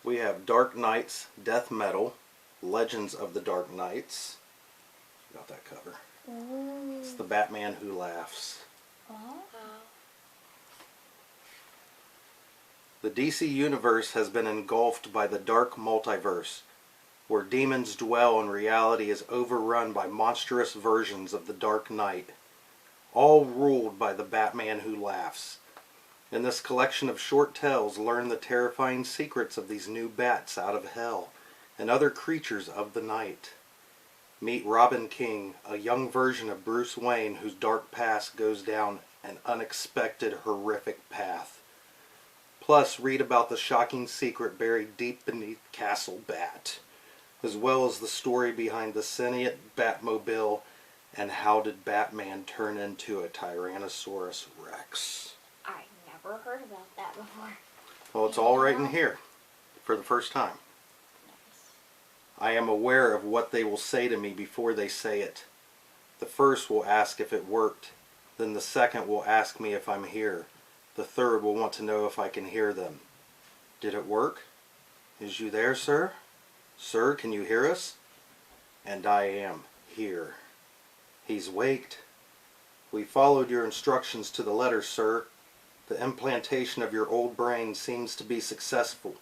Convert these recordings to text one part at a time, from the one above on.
We have Dark Knights, Death Metal, Legends of the Dark Knights. Got that cover. Ooh. It's the Batman Who Laughs. Oh. The DC Universe has been engulfed by the Dark Multiverse, where demons dwell and reality is overrun by monstrous versions of the Dark Knight, all ruled by the Batman Who Laughs. In this collection of short tales, learn the terrifying secrets of these new bats out of hell and other creatures of the night. Meet Robin King, a young version of Bruce Wayne whose dark past goes down an unexpected, horrific path. Plus, read about the shocking secret buried deep beneath Castle Bat, as well as the story behind the sentient Batmobile and how did Batman turn into a Tyrannosaurus Rex. I never heard about that before. Well, it's all right in here for the first time. Nice. I am aware of what they will say to me before they say it. The first will ask if it worked. Then the second will ask me if I'm here. The third will want to know if I can hear them. Did it work? Is you there, sir? Sir, can you hear us? And I am here. He's waked. We followed your instructions to the letter, sir. The implantation of your old brain seems to be successful.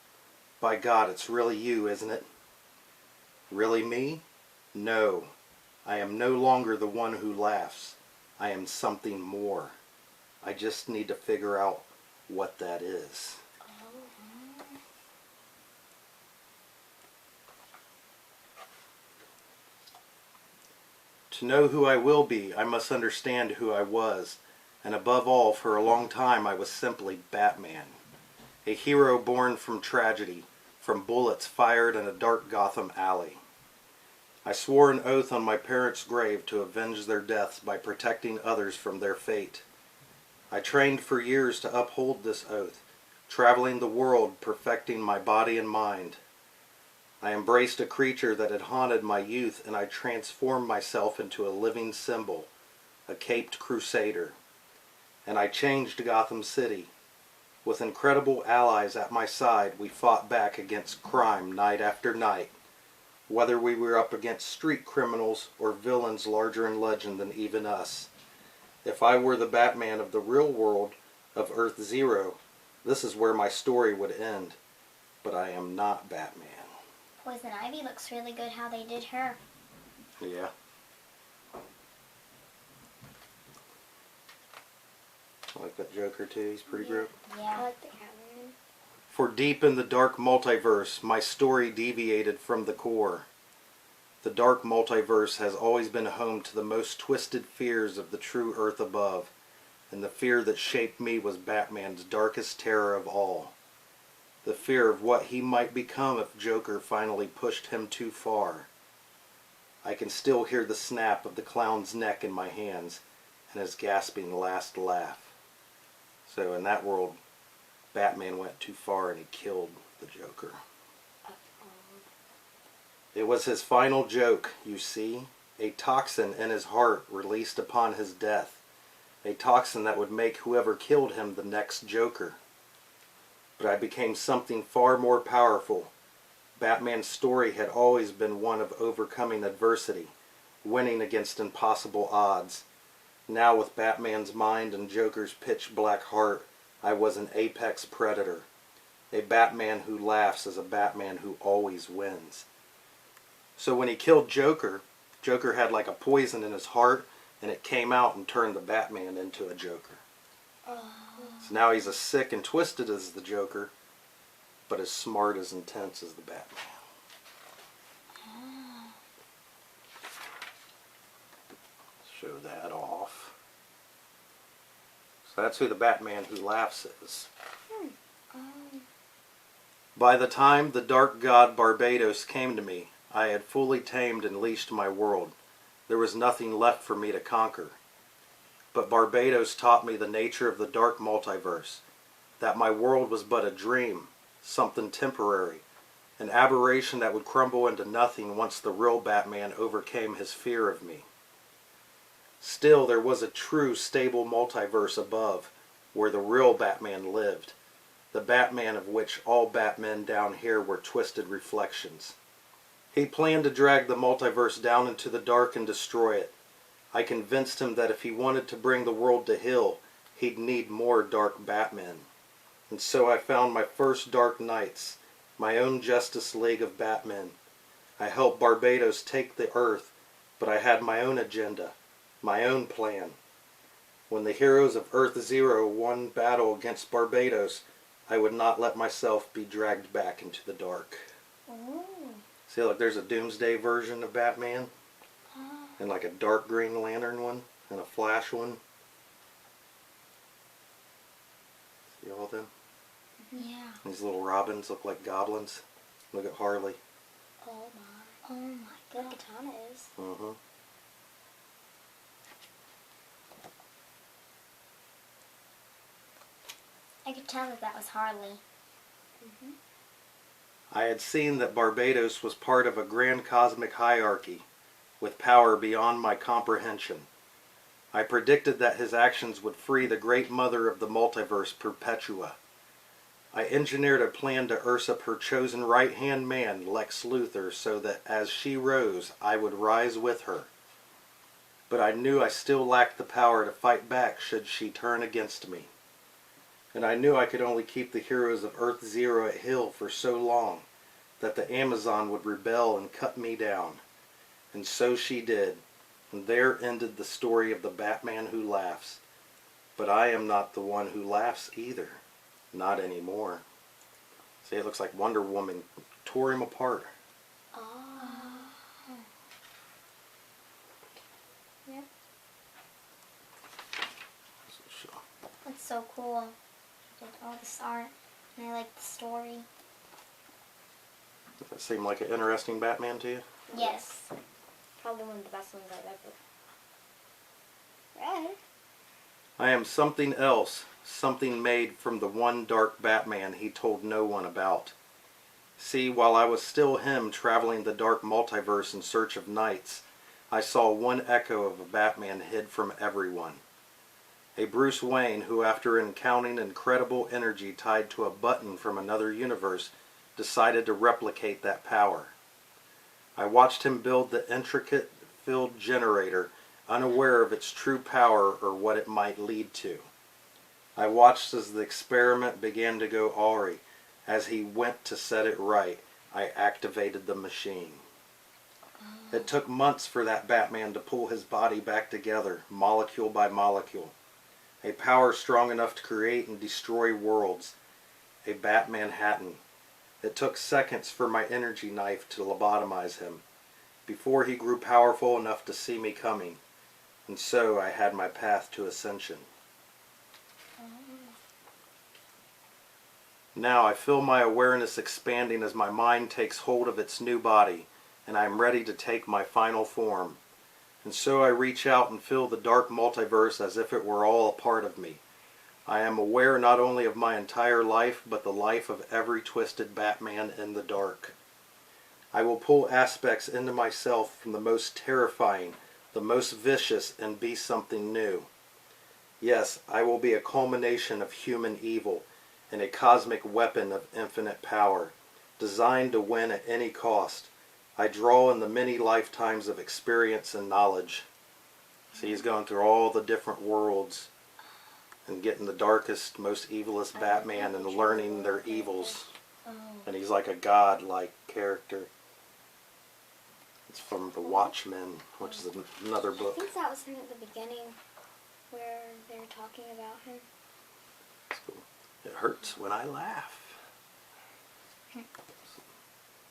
By God, it's really you, isn't it? Really me? No. I am no longer the one who laughs. I am something more. I just need to figure out what that is. To know who I will be, I must understand who I was. And above all, for a long time I was simply Batman. A hero born from tragedy, from bullets fired in a dark Gotham alley. I swore an oath on my parents' grave to avenge their deaths by protecting others from their fate. I trained for years to uphold this oath, traveling the world, perfecting my body and mind. I embraced a creature that had haunted my youth, and I transformed myself into a living symbol, a caped crusader. And I changed Gotham City. With incredible allies at my side, we fought back against crime night after night, whether we were up against street criminals or villains larger in legend than even us. If I were the Batman of the real world, of Earth Zero, this is where my story would end. But I am not Batman. Poison Ivy looks really good how they did her. Yeah. I like that Joker too, he's pretty great. Yeah. I like the Catwoman. For deep in the dark multiverse, my story deviated from the core. The dark multiverse has always been home to the most twisted fears of the true earth above, and the fear that shaped me was Batman's darkest terror of all. The fear of what he might become if Joker finally pushed him too far. I can still hear the snap of the clown's neck in my hands and his gasping last laugh. So in that world, Batman went too far and he killed the Joker. It was his final joke, you see, a toxin in his heart released upon his death, a toxin that would make whoever killed him the next Joker. But I became something far more powerful. Batman's story had always been one of overcoming adversity, winning against impossible odds. Now with Batman's mind and Joker's pitch black heart, I was an apex predator. A Batman who laughs is a Batman who always wins. So when he killed Joker, Joker had like a poison in his heart, and it came out and turned the Batman into a Joker. So now he's as sick and twisted as the Joker, but as smart as intense as the Batman. Show that off. So that's who the Batman Who Laughs is. By the time the dark god Barbados came to me, I had fully tamed and leashed my world. There was nothing left for me to conquer. But Barbados taught me the nature of the dark multiverse, that my world was but a dream, something temporary, an aberration that would crumble into nothing once the real Batman overcame his fear of me. Still, there was a true, stable multiverse above, where the real Batman lived. the Batman of which all Batmen down here were twisted reflections. He planned to drag the multiverse down into the dark and destroy it. I convinced him that if he wanted to bring the world to heel, he'd need more Dark Batmen. And so I found my first Dark Knights, my own Justice League of Batmen. I helped Barbados take the Earth, but I had my own agenda, my own plan. When the heroes of Earth Zero won battle against Barbados, I would not let myself be dragged back into the dark. Ooh. See, look, there's a Doomsday version of Batman, and like a dark Green Lantern one, and a Flash one. See all them? Yeah. These little robins look like goblins. Look at Harley. Oh my. Oh my god. Good katana is. Mm-hmm. I could tell that was Harley. I had seen that Barbados was part of a grand cosmic hierarchy, with power beyond my comprehension. I predicted that his actions would free the great mother of the multiverse, Perpetua. I engineered a plan to usurp her chosen right-hand man, Lex Luthor, so that as she rose, I would rise with her. But I knew I still lacked the power to fight back should she turn against me. And I knew I could only keep the heroes of Earth Zero at heel for so long that the Amazon would rebel and cut me down. And so she did, and there ended the story of the Batman who laughs. But I am not the one who laughs either. Not anymore. See, it looks like Wonder Woman tore him apart. Oh. Yep. That's so cool. Did all this art, and I like the story. Does that seem like an interesting Batman to you? Yes. Probably one of the best ones I've ever read. I am something else, something made from the one dark Batman he told no one about. See, while I was still him traveling the dark multiverse in search of knights, I saw one echo of a Batman hid from everyone. A Bruce Wayne who, after encountering incredible energy tied to a button from another universe, decided to replicate that power. I watched him build the intricate field generator, unaware of its true power or what it might lead to. I watched as the experiment began to go awry. As he went to set it right, I activated the machine. It took months for that Batman to pull his body back together, molecule by molecule. A power strong enough to create and destroy worlds. A Bat-Manhattan. It took seconds for my energy knife to lobotomize him, before he grew powerful enough to see me coming. And so I had my path to ascension. Now I feel my awareness expanding as my mind takes hold of its new body, and I am ready to take my final form. And so I reach out and feel the dark multiverse as if it were all a part of me. I am aware not only of my entire life, but the life of every twisted Batman in the dark. I will pull aspects into myself from the most terrifying, the most vicious, and be something new. Yes, I will be a culmination of human evil, and a cosmic weapon of infinite power, designed to win at any cost. I draw in the many lifetimes of experience and knowledge. See, he's going through all the different worlds and getting the darkest, most evilest Batman and learning their evils. And he's like a god-like character. It's from The Watchmen, which is another book. I think that was him at the beginning, where they were talking about him. It's cool. It hurts when I laugh.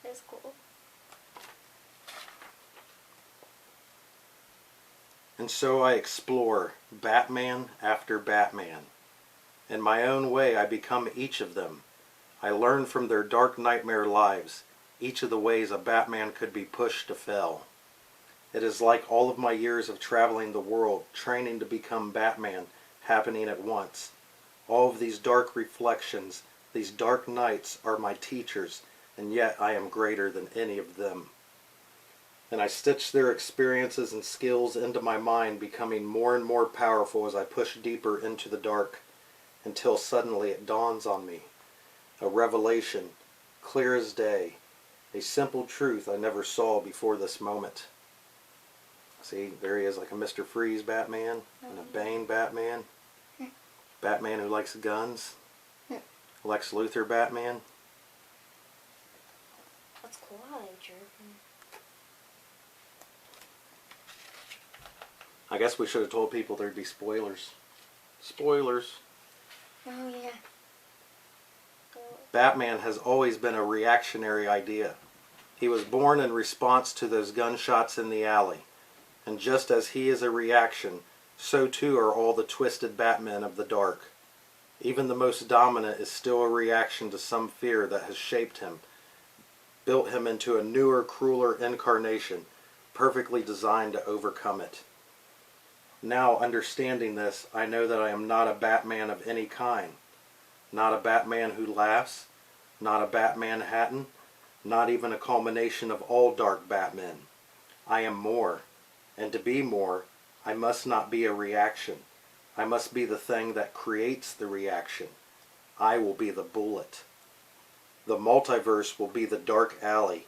It's cool. And so I explore Batman after Batman. In my own way, I become each of them. I learn from their dark nightmare lives, each of the ways a Batman could be pushed to fail. It is like all of my years of traveling the world, training to become Batman, happening at once. All of these dark reflections, these dark nights are my teachers, and yet I am greater than any of them. And I stitch their experiences and skills into my mind, becoming more and more powerful as I push deeper into the dark, until suddenly it dawns on me. a revelation, clear as day, a simple truth I never saw before this moment. See, there he is, like a Mr. Freeze Batman and a Bane Batman. Batman who likes guns. Lex Luthor Batman. That's cool, Jerk. I guess we should have told people there'd be spoilers. Spoilers. Oh, yeah. Batman has always been a reactionary idea. He was born in response to those gunshots in the alley. And just as he is a reaction, so too are all the twisted Batmen of the dark. Even the most dominant is still a reaction to some fear that has shaped him, built him into a newer, crueler incarnation, perfectly designed to overcome it. Now, understanding this, I know that I am not a Batman of any kind. Not a Batman who laughs, not a Batmanhattan, not even a culmination of all dark Batmen. I am more, and to be more, I must not be a reaction. I must be the thing that creates the reaction. I will be the bullet. The multiverse will be the dark alley,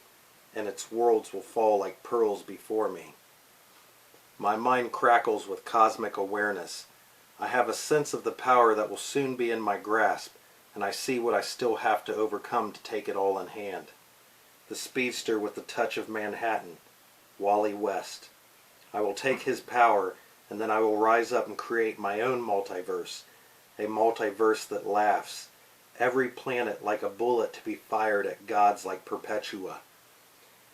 and its worlds will fall like pearls before me. My mind crackles with cosmic awareness. I have a sense of the power that will soon be in my grasp, and I see what I still have to overcome to take it all in hand. The speedster with the touch of Manhattan, Wally West. I will take his power, and then I will rise up and create my own multiverse. A multiverse that laughs. Every planet like a bullet to be fired at gods like Perpetua.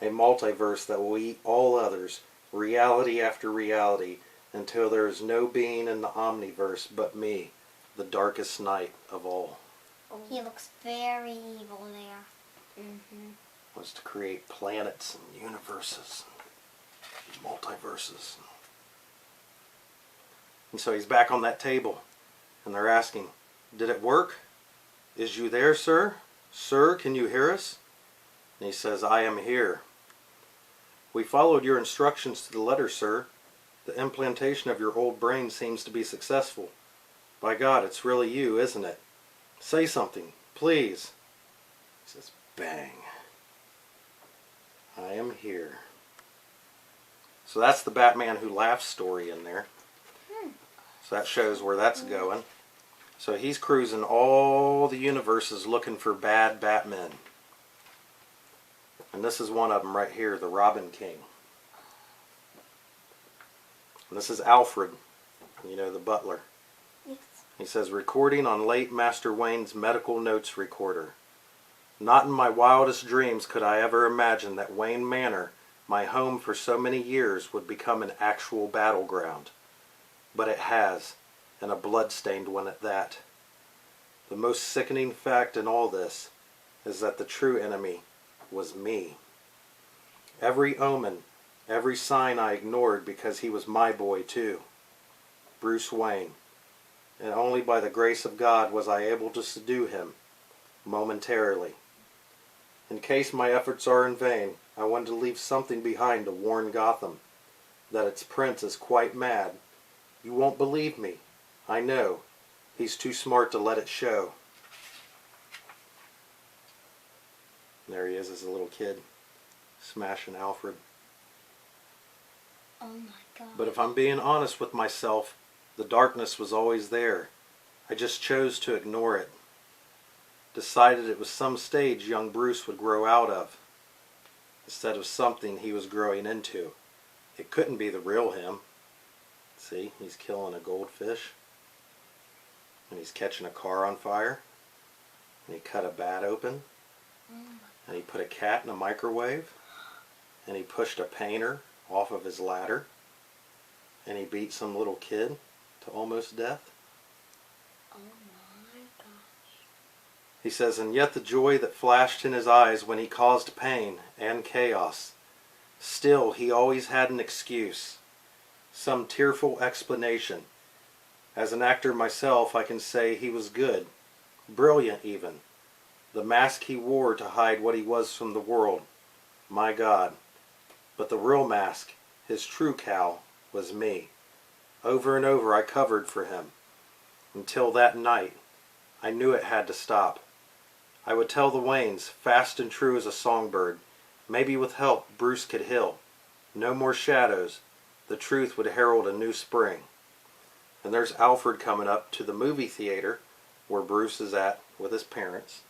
A multiverse that will eat all others, reality after reality, until there is no being in the omniverse but me, the darkest night of all. He looks very evil there. Was to create planets and universes and multiverses. And so he's back on that table, and they're asking, "Did it work? Is you there, sir? Sir, can you hear us?" And he says, "I am here. We followed your instructions to the letter, sir. The implantation of your old brain seems to be successful. By God, it's really you, isn't it? Say something, please." He says, bang. I am here. So that's the Batman Who Laughs story in there. So that shows where that's going. So he's cruising all the universes looking for bad Batmen. And this is one of them right here, the Robin King. And this is Alfred, you know, the butler. Yes. He says, recording on late Master Wayne's medical notes recorder. Not in my wildest dreams could I ever imagine that Wayne Manor, my home for so many years, would become an actual battleground. But it has, and a blood-stained one at that. The most sickening fact in all this is that the true enemy was me. Every omen, every sign I ignored because he was my boy too. Bruce Wayne. And only by the grace of God was I able to subdue him, momentarily. In case my efforts are in vain, I wanted to leave something behind to warn Gotham that its prince is quite mad. You won't believe me, I know. He's too smart to let it show. And there he is as a little kid, smashing Alfred. Oh my God. But if I'm being honest with myself, the darkness was always there. I just chose to ignore it. Decided it was some stage young Bruce would grow out of, instead of something he was growing into. It couldn't be the real him. See, he's killing a goldfish, and he's catching a car on fire, and he cut a bat open, and he put a cat in a microwave, and he pushed a painter off of his ladder, and he beat some little kid to almost death. Oh my gosh. He says, and yet the joy that flashed in his eyes when he caused pain and chaos, still he always had an excuse, some tearful explanation. As an actor myself, I can say he was good, brilliant even. The mask he wore to hide what he was from the world, my God. But the real mask, his true Cal, was me. Over and over I covered for him. Until that night, I knew it had to stop. I would tell the Waynes, fast and true as a songbird. Maybe with help, Bruce could heal. No more shadows. The truth would herald a new spring. And there's Alfred coming up to the movie theater where Bruce is at with his parents.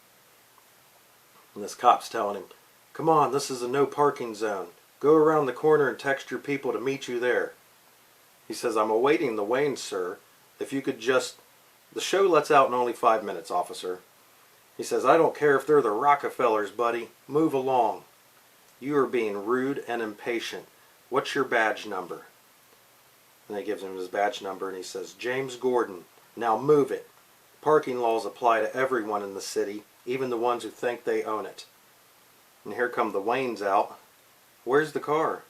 And this cop's telling him, "Come on, this is a no parking zone. Go around the corner and text your people to meet you there." He says, "I'm awaiting the Waynes, sir. If you could just... The show lets out in only 5 minutes, officer." He says, "I don't care if they're the Rockefellers, buddy. Move along. You are being rude and impatient. What's your badge number?" And he gives him his badge number and he says, "James Gordon. Now move it. Parking laws apply to everyone in the city, even the ones who think they own it." And here come the Waynes out. "Where's the car?"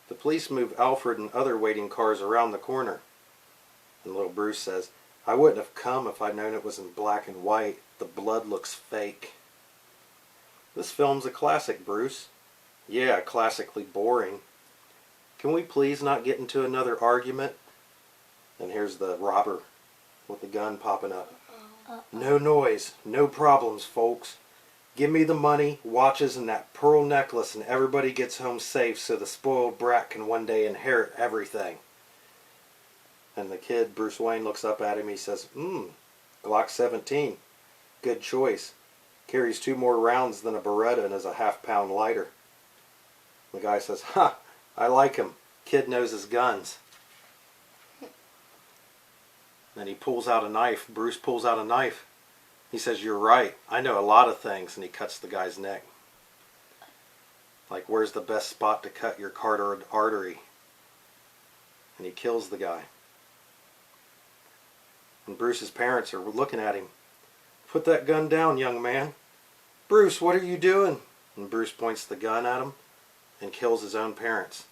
The police move Alfred and other waiting cars around the corner. And little Bruce says, "I wouldn't have come if I'd known it was in black and white. The blood looks fake." "This film's a classic, Bruce." "Yeah, classically boring. Can we please not get into another argument?" And here's the robber with the gun popping up. "No noise, no problems, folks. Give me the money, watches, and that pearl necklace, and everybody gets home safe so the spoiled brat can one day inherit everything." And the kid, Bruce Wayne, looks up at him. He says, Glock 17. Good choice. Carries 2 more rounds than a Beretta and is a half-pound lighter." The guy says, "Ha, I like him. Kid knows his guns." Then he pulls out a knife. Bruce pulls out a knife. He says, "You're right. I know a lot of things." And he cuts the guy's neck. Like, where's the best spot to cut your carotid artery? And he kills the guy. And Bruce's parents are looking at him. "Put that gun down, young man." "Bruce, what are you doing?" And Bruce points the gun at him and kills his own parents.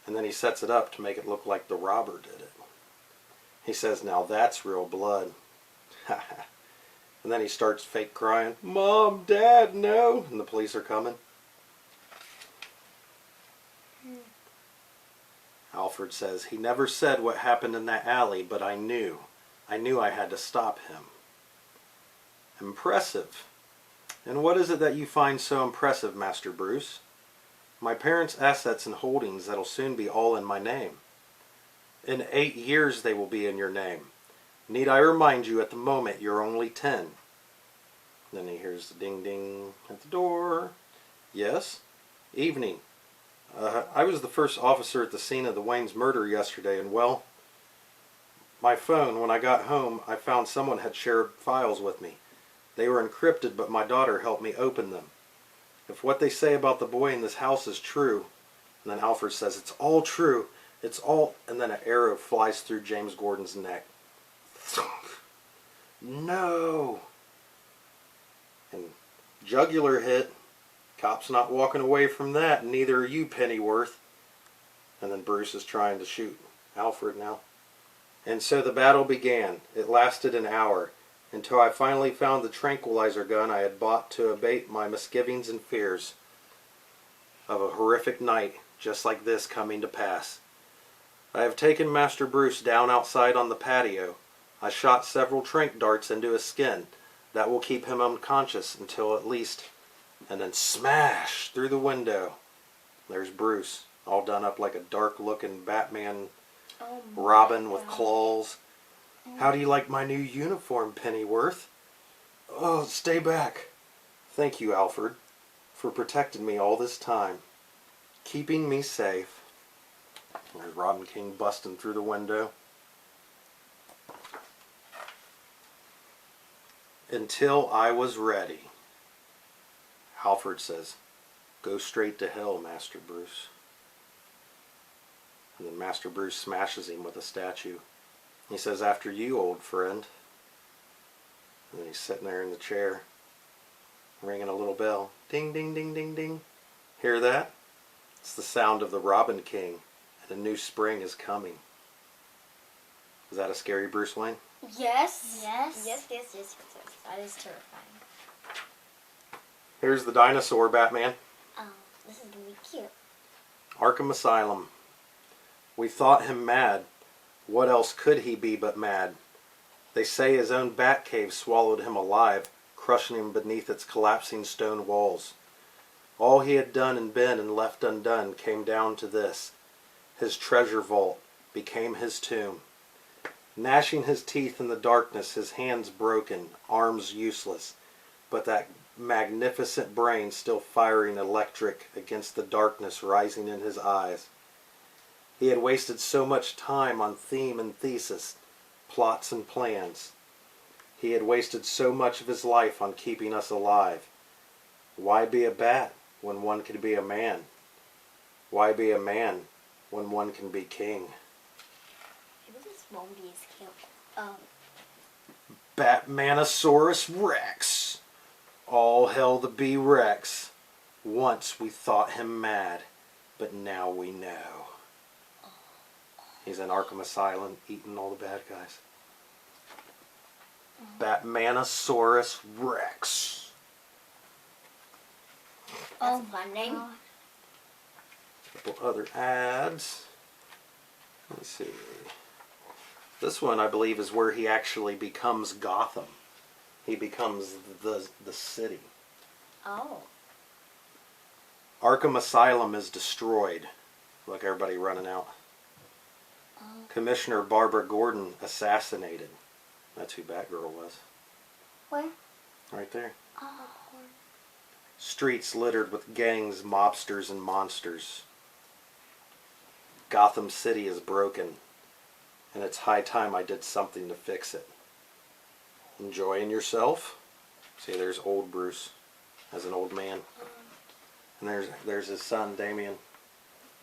And then he sets it up to make it look like the robber did it. He says, "Now that's real blood." And then he starts fake crying, "Mom, Dad, no!" And the police are coming. Alfred says, "He never said what happened in that alley, but I knew. I knew I had to stop him." "Impressive. And what is it that you find so impressive, Master Bruce?" "My parents' assets and holdings that'll soon be all in my name." "In 8 years they will be in your name. Need I remind you at the moment you're only 10. Then he hears the ding ding at the door. "Yes?" "Evening. I was the first officer at the scene of the Waynes murder yesterday, and well, my phone, when I got home, I found someone had shared files with me. They were encrypted, but my daughter helped me open them. If what they say about the boy in this house is true..." And then Alfred says, "It's all true. It's all..." And then an arrow flies through James Gordon's neck. "No!" And jugular hit. Cop's not walking away from that, and neither are you, Pennyworth. And then Bruce is trying to shoot Alfred now. "And so the battle began. It lasted an hour, until I finally found the tranquilizer gun I had bought to abate my misgivings and fears of a horrific night just like this coming to pass. I have taken Master Bruce down outside on the patio. I shot several tranq darts into his skin. That will keep him unconscious until at least..." And then smash through the window. There's Bruce, all done up like a dark-looking Batman Robin with claws. "How do you like my new uniform, Pennyworth?" "Oh, stay back." "Thank you, Alfred, for protecting me all this time. Keeping me safe." There's Robin King busting through the window. "Until I was ready." Alfred says, "Go straight to hell, Master Bruce." And then Master Bruce smashes him with a statue. He says, "After you, old friend." And then he's sitting there in the chair, ringing a little bell. Ding, ding, ding, ding, ding. Hear that? It's the sound of the Robin King, and a new spring is coming. Is that a scary Bruce Wayne? Yes. Yes. That is terrifying. Here's the dinosaur Batman. Oh, this is going to be cute. Arkham Asylum. We thought him mad. What else could he be but mad? They say his own bat cave swallowed him alive, crushing him beneath its collapsing stone walls. All he had done and been and left undone came down to this. His treasure vault became his tomb. Gnashing his teeth in the darkness, his hands broken, arms useless, but that magnificent brain still firing electric against the darkness rising in his eyes. He had wasted so much time on theme and thesis, plots and plans. He had wasted so much of his life on keeping us alive. Why be a bat when one can be a man? Why be a man when one can be king? Maybe this won't be as cute. Batmanosaurus Rex. All hell the B-Rex. Once we thought him mad, but now we know. He's in Arkham Asylum eating all the bad guys. Batmanosaurus Rex. That's a fun name. God. A couple other ads. Let me see. This one, I believe, is where he actually becomes Gotham. He becomes the city. Oh. Arkham Asylum is destroyed. Look, everybody running out. Oh. Commissioner Barbara Gordon assassinated. That's who Batgirl was. Where? Right there. Oh. Streets littered with gangs, mobsters, and monsters. Gotham City is broken, and it's high time I did something to fix it. Enjoying yourself? See, there's old Bruce as an old man. And there's his son, Damian.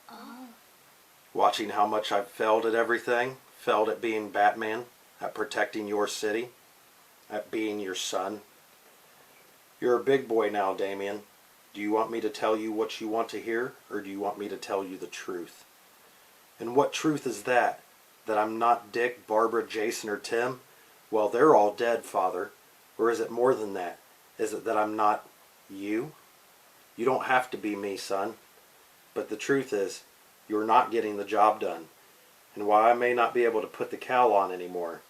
Oh. Watching how much I've failed at everything. Failed at being Batman, at protecting your city, at being your son. You're a big boy now, Damian. Do you want me to tell you what you want to hear, or do you want me to tell you the truth? And what truth is that? That I'm not Dick, Barbara, Jason, or Tim? Well, they're all dead, Father. Or is it more than that? Is it that I'm not you? You don't have to be me, son. But the truth is, you're not getting the job done. And while I may not be able to put the cowl on anymore,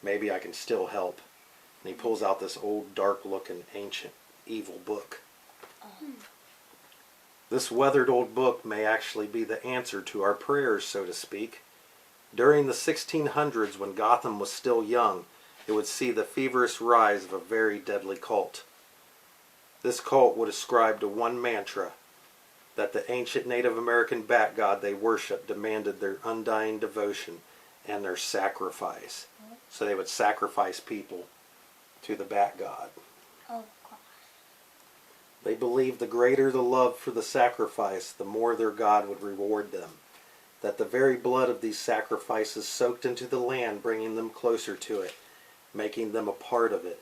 maybe I can still help. And he pulls out this old, dark-looking, ancient, evil book. This weathered old book may actually be the answer to our prayers, so to speak. During the 1600s, when Gotham was still young, it would see the feverish rise of a very deadly cult. This cult would ascribe to one mantra, that the ancient Native American bat god they worshipped demanded their undying devotion and their sacrifice. So they would sacrifice people to the bat god. Oh, God. They believed the greater the love for the sacrifice, the more their god would reward them. That the very blood of these sacrifices soaked into the land, bringing them closer to it, making them a part of it,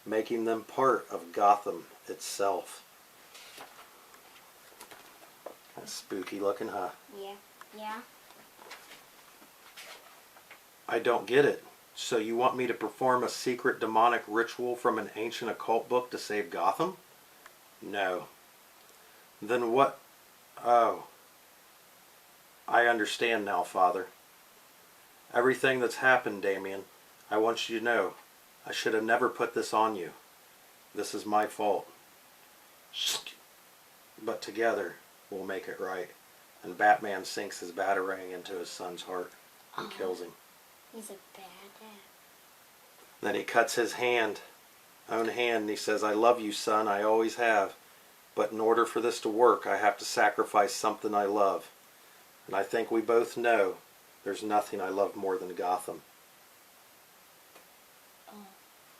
making them part of Gotham itself. That's spooky looking, huh? Yeah. Yeah. I don't get it. So you want me to perform a secret demonic ritual from an ancient occult book to save Gotham? No. Then what? Oh. I understand now, Father. Everything that's happened, Damian, I want you to know, I should have never put this on you. This is my fault. But together, we'll make it right. And Batman sinks his batarang into his son's heart and kills him. He's a bad dad. Then he cuts his own hand, and he says, I love you, son, I always have. But in order for this to work, I have to sacrifice something I love. And I think we both know there's nothing I love more than Gotham. Oh.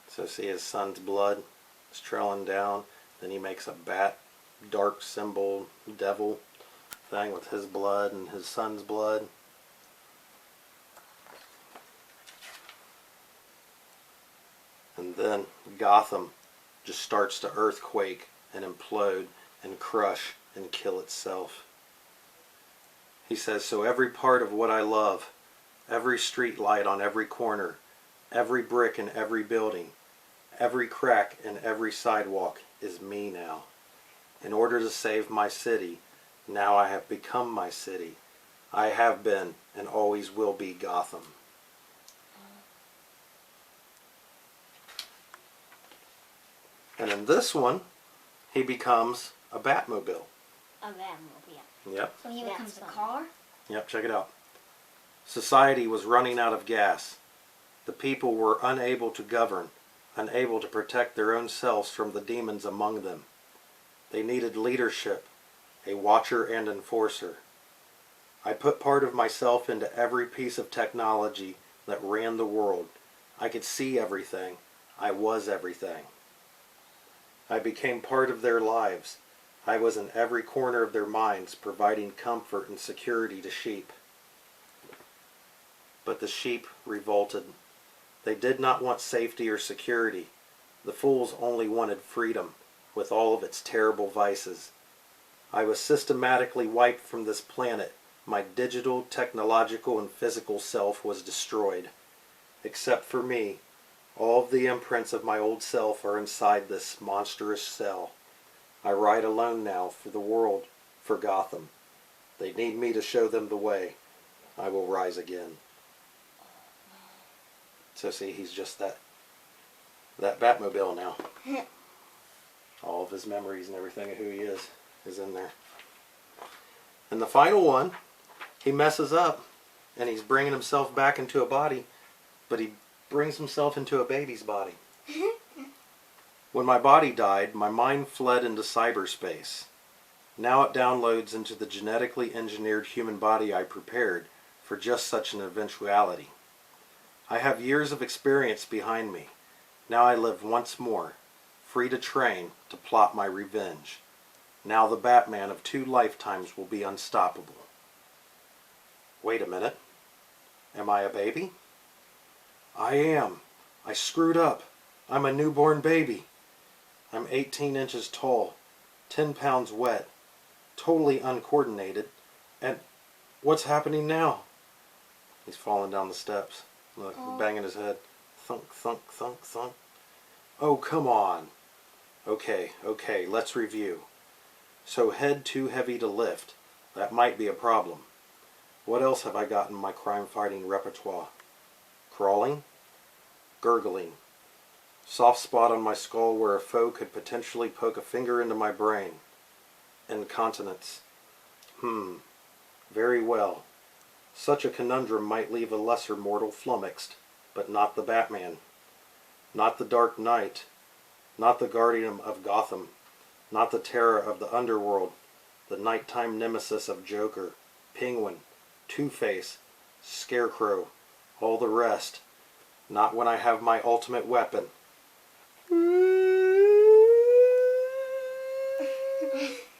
So see his son's blood is trailing down. Then he makes a bat, dark symbol, devil thing with his blood and his son's blood. And then Gotham just starts to earthquake and implode and crush and kill itself. He says, so every part of what I love, every street light on every corner, every brick in every building, every crack in every sidewalk is me now. In order to save my city, now I have become my city. I have been and always will be Gotham. And in this one, he becomes a Batmobile. A Batmobile. Yep. So he That's becomes a fun. car? Yep, check it out. Society was running out of gas. The people were unable to govern, unable to protect their own selves from the demons among them. They needed leadership, a watcher and enforcer. I put part of myself into every piece of technology that ran the world. I could see everything. I was everything. I became part of their lives. I was in every corner of their minds, providing comfort and security to sheep. But the sheep revolted. They did not want safety or security. The fools only wanted freedom, with all of its terrible vices. I was systematically wiped from this planet. My digital, technological, and physical self was destroyed. Except for me, all of the imprints of my old self are inside this monstrous cell. I ride alone now for the world, for Gotham. They need me to show them the way. I will rise again. So see, he's just that Batmobile now. All of his memories and everything of who he is in there. And the final one, he messes up, and he's bringing himself back into a body, but he brings himself into a baby's body. When my body died, my mind fled into cyberspace. Now it downloads into the genetically engineered human body I prepared for just such an eventuality. I have years of experience behind me. Now I live once more, free to train, to plot my revenge. Now the Batman of 2 lifetimes will be unstoppable. Wait a minute. Am I a baby? I am. I screwed up. I'm a newborn baby. I'm 18 inches tall, 10 pounds wet, totally uncoordinated, and what's happening now? He's falling down the steps. Look, banging his head. Thunk, thunk, thunk, thunk. Oh, come on. Okay, let's review. So head too heavy to lift. That might be a problem. What else have I got in my crime-fighting repertoire? Crawling? Gurgling. Soft spot on my skull where a foe could potentially poke a finger into my brain. Incontinence. Very well. Such a conundrum might leave a lesser mortal flummoxed, but not the Batman. Not the Dark Knight. Not the guardian of Gotham. Not the terror of the underworld. The nighttime nemesis of Joker, Penguin, Two-Face, Scarecrow, all the rest. Not when I have my ultimate weapon,